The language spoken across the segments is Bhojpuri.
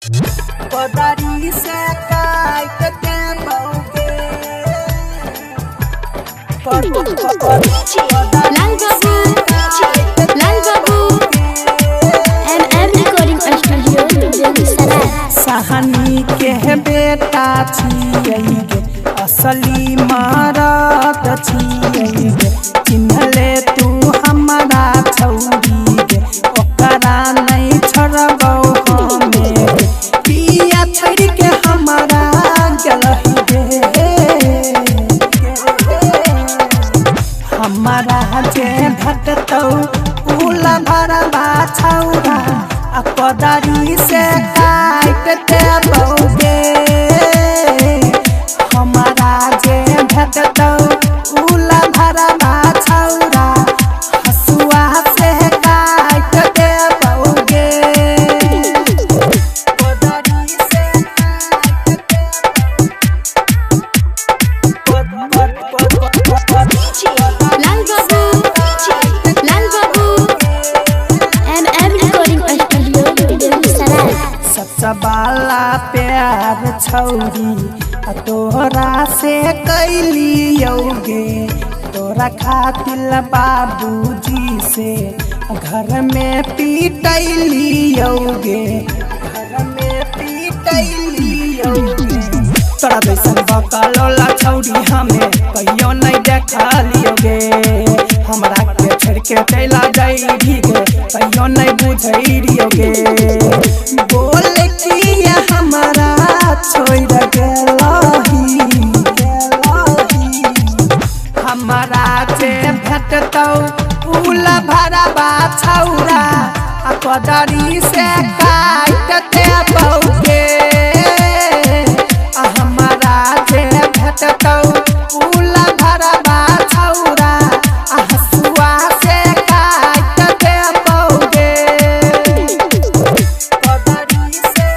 कोदारी से काट के बहुगे लाल बाबू रिकॉर्डिंग स्टूडियो बेगूसराय। सहनी के बेटा छियैगे असली मरद छियैगे चिन्हले तू हमारा छौरी गे ओकरा नहीं छोड़बौ हमे पिया छोड़ के हमारा गलही गे हमारा जे भटतौ उला भरबा छौरा आ कोदारी से काट के बहुगे हमारा जे भटतौ उला भरबा छौरा हसुआ से काट के बहुगे कोदारी से लाल बाबू रिकॉर्डिंग स्टूडियो बेगूसराय। सबसे बाला प्यार छौरी आ तोहरा से कैलियोगे तोरा खातिर बाबूजी से घर में पीटैलियोगे घर में पीटैलियोगे तोरा जैसन बकलोला छौरी हमें कहियो नहीं देखलियोगे हमरा के छोड़ के चला जाइगी गे कहियो नहीं बुझैरियोगे बोल किया हमारा छोड़ गेलही हमारा जे भटतौ उला भरबा छौरा आ कोदारी से काट के बहुगे हमारा जे भटतौ उला भरबा छौरा आ हसुआ से काट के बहुगे कोदारी से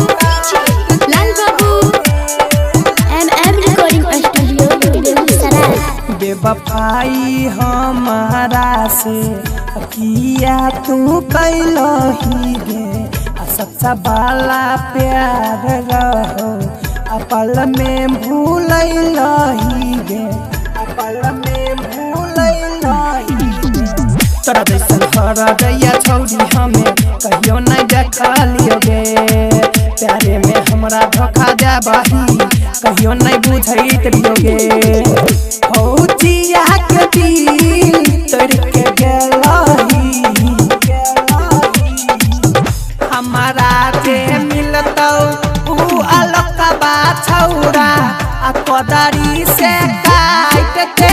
लाल बाबू रिकॉर्डिंग स्टूडियो बेगूसराय। बेवफाई हमारा से किया तू कैलही गे आ सबसे बाला प्यार रहो आ पल में भूलैलही गे आ पल में भूलैलही तोरा जैसन हरदैया छौरी हमें कहियो नहीं देखलियोगे प्यारे में हमरा धोखा देबही कहियो नहीं बुझैत रहियोगे फौजिया के दिल तोड़ के गेलही हमारा जे मिलतौ ऊ अलकबा छौरा आ कोदारी से काट के